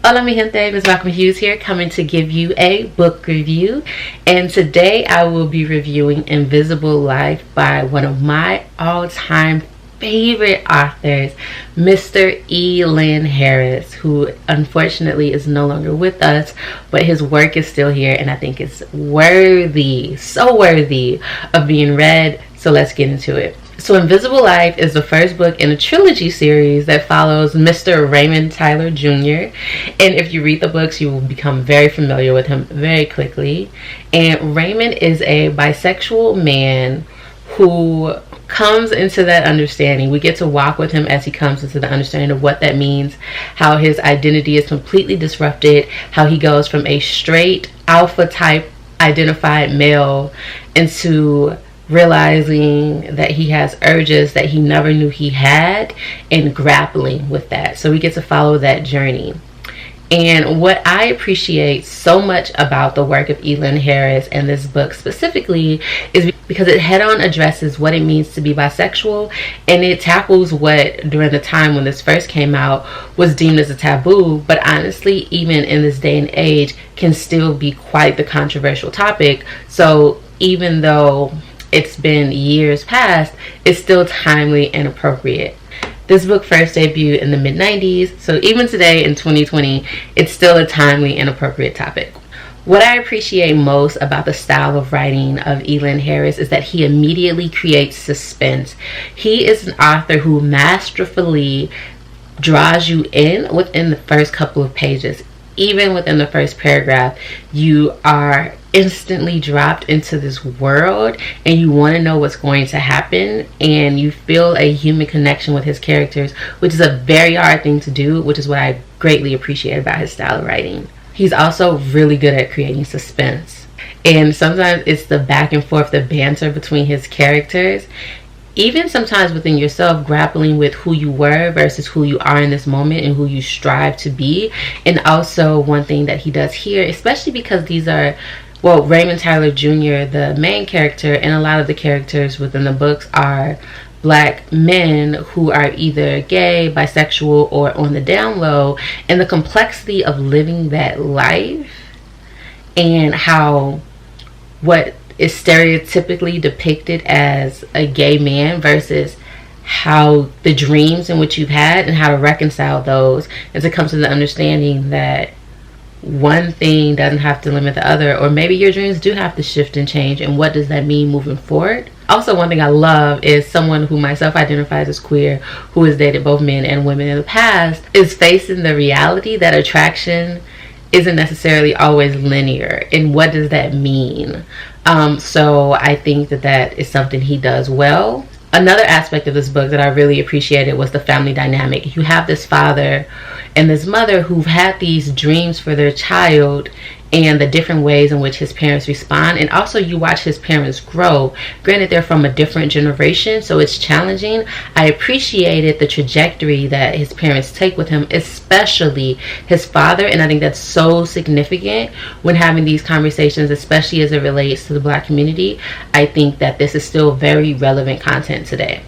Hola mi gente, MsMalcolmHughes here, coming to give you a book review. And today I will be reviewing Invisible Life by one of my all-time favorite authors, Mr. Lynn Harris, who unfortunately is no longer with us, but his work is still here and I think it's worthy, so worthy of being read. So let's get into it. So Invisible Life is the first book in a trilogy series that follows Mr. Raymond Tyler Jr. And if you read the books, you will become very familiar with him very quickly. And Raymond is a bisexual man who comes into that understanding. We get to walk with him as he comes into the understanding of what that means, how his identity is completely disrupted, how he goes from a straight alpha type identified male into realizing that he has urges that he never knew he had and grappling with that. So we get to follow that journey. And what I appreciate so much about the work of Lynn Harris and this book specifically is because it head-on addresses what it means to be bisexual, and it tackles what during the time when this first came out was deemed as a taboo, but honestly even in this day and age can still be quite the controversial topic. So even though it's been years past, it's still timely and appropriate. This book first debuted in the mid-90s, so even today in 2020, it's still a timely and appropriate topic. What I appreciate most about the style of writing of Lynn Harris is that he immediately creates suspense. He is an author who masterfully draws you in within the first couple of pages. Even within the first paragraph, you are instantly dropped into this world and you want to know what's going to happen, and you feel a human connection with his characters, which is a very hard thing to do, which is what I greatly appreciate about his style of writing. He's also really good at creating suspense, and sometimes it's the back and forth, the banter between his characters, even sometimes within yourself, grappling with who you were versus who you are in this moment and who you strive to be. And also one thing that he does here, especially because these are, well, Raymond Tyler Jr., the main character, and a lot of the characters within the books are black men who are either gay, bisexual, or on the down low, and the complexity of living that life and how what is stereotypically depicted as a gay man versus how the dreams in which you've had and how to reconcile those, and to come to the understanding that one thing doesn't have to limit the other, or maybe your dreams do have to shift and change, and what does that mean moving forward. Also, one thing I love is someone who myself identifies as queer, who has dated both men and women in the past, is facing the reality that attraction isn't necessarily always linear, and what does that mean. So I think that is something he does well. Another aspect of this book that I really appreciated was the family dynamic. You have this father and this mother who've had these dreams for their child and the different ways in which his parents respond, and also you watch his parents grow. Granted, they're from a different generation, so it's challenging. I appreciated the trajectory that his parents take with him, especially his father, and I think that's so significant when having these conversations, especially as it relates to the black community. I think that this is still very relevant content today.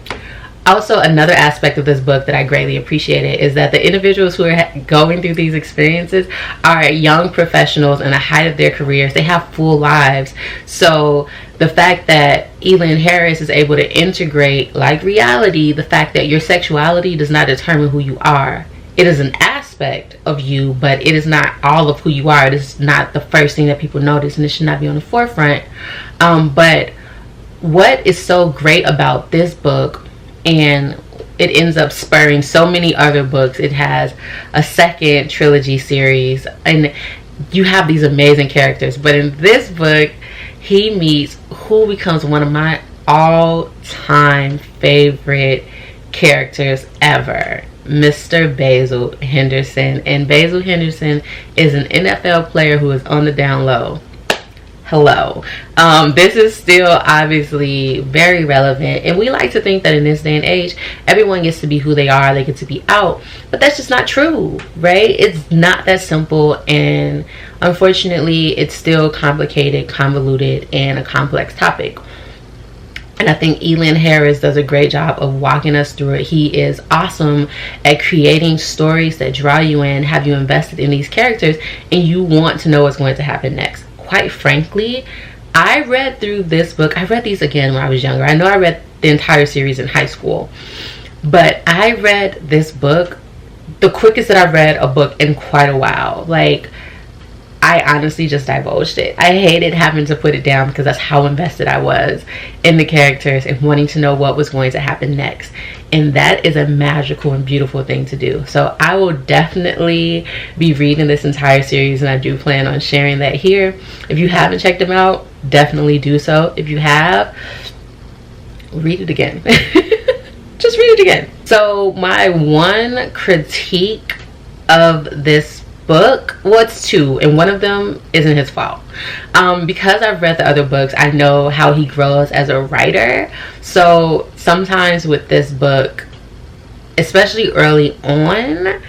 Also, another aspect of this book that I greatly appreciated is that the individuals who are going through these experiences are young professionals in the height of their careers. They have full lives. So the fact that Lynn Harris is able to integrate, like reality, the fact that your sexuality does not determine who you are. It is an aspect of you, but it is not all of who you are. It is not the first thing that people notice, and it should not be on the forefront. But what is so great about this book, and it ends up spurring so many other books. It has a second trilogy series, and you have these amazing characters. But in this book, he meets who becomes one of my all-time favorite characters ever, Mr. Basil Henderson. And Basil Henderson is an NFL player who is on the down low. Hello. This is still obviously very relevant, and we like to think that in this day and age everyone gets to be who they are, they get to be out, but that's just not true, right? It's not that simple, and unfortunately it's still complicated, convoluted, and a complex topic. And I think Lynn Harris does a great job of walking us through it. He is awesome at creating stories that draw you in, have you invested in these characters, and you want to know what's going to happen next. Quite frankly, I read through this book. I read these again when I was younger. I know I read the entire series in high school, but I read this book the quickest that I've read a book in quite a while. Like, I honestly just divulged it. I hated having to put it down because that's how invested I was in the characters and wanting to know what was going to happen next. And that is a magical and beautiful thing to do. So I will definitely be reading this entire series, and I do plan on sharing that here. If you haven't checked them out, definitely do so. If you have, read it again. Just read it again. So my one critique of this book, well, it's two, and one of them isn't his fault. Because I've read the other books, I know how he grows as a writer. So sometimes with this book, especially early on,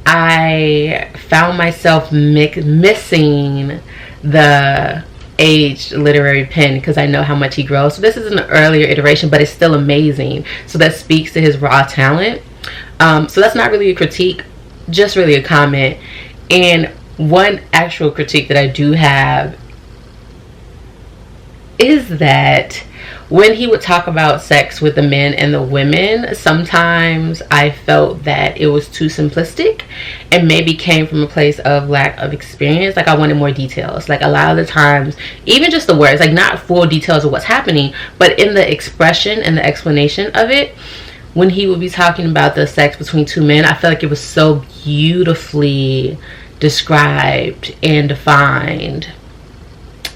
I found myself missing the aged literary pen because I know how much he grows. So this is an earlier iteration, but it's still amazing. So that speaks to his raw talent. So that's not really a critique, just really a comment. And one actual critique that I do have is that when he would talk about sex with the men and the women, sometimes I felt that it was too simplistic and maybe came from a place of lack of experience. Like, I wanted more details. Like, a lot of the times, even just the words, like not full details of what's happening, but in the expression and the explanation of it, when he would be talking about the sex between two men, I felt like it was so beautifully described and defined.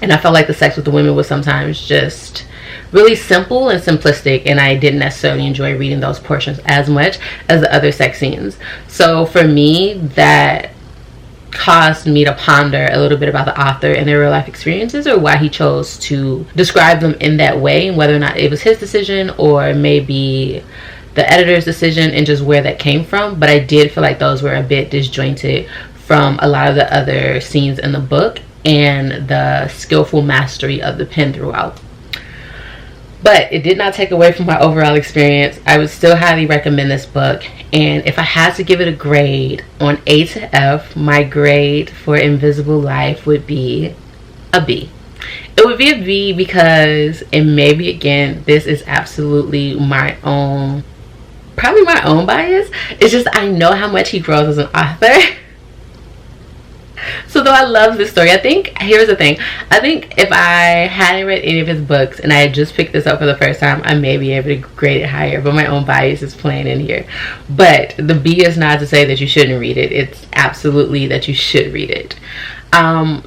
And I felt like the sex with the women was sometimes just really simple and simplistic, and I didn't necessarily enjoy reading those portions as much as the other sex scenes. So for me, that caused me to ponder a little bit about the author and their real life experiences, or why he chose to describe them in that way, and whether or not it was his decision or maybe the editor's decision, and just where that came from. But I did feel like those were a bit disjointed from a lot of the other scenes in the book and the skillful mastery of the pen throughout. But it did not take away from my overall experience. I would still highly recommend this book. And if I had to give it a grade on A to F, my grade for Invisible Life would be a B. It would be a B because, and maybe again, this is absolutely my own, probably my own bias. It's just I know how much he grows as an author. So though I love this story, I think, here's the thing, I think if I hadn't read any of his books and I had just picked this up for the first time, I may be able to grade it higher, but my own bias is playing in here. But the B is not to say that you shouldn't read it. It's absolutely that you should read it.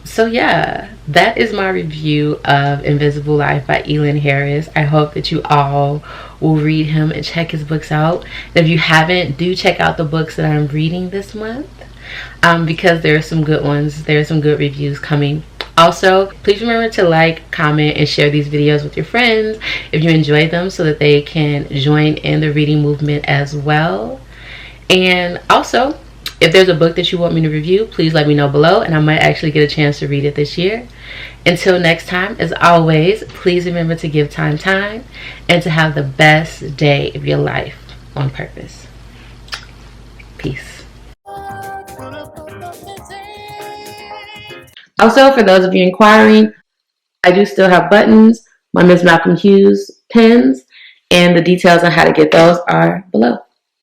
So yeah, that is my review of Invisible Life by Lynn Harris. I hope that you all will read him and check his books out. And if you haven't, do check out the books that I'm reading this month. Because there are some good ones. There are some good reviews coming. Also, please remember to like, comment, and share these videos with your friends if you enjoy them, so that they can join in the reading movement as well. And also, if there's a book that you want me to review, please let me know below, and I might actually get a chance to read it this year. Until next time, as always, please remember to give time, and to have the best day of your life on purpose. Peace. Also, for those of you inquiring, I do still have buttons, my MsMalcolmHughes pens, and the details on how to get those are below.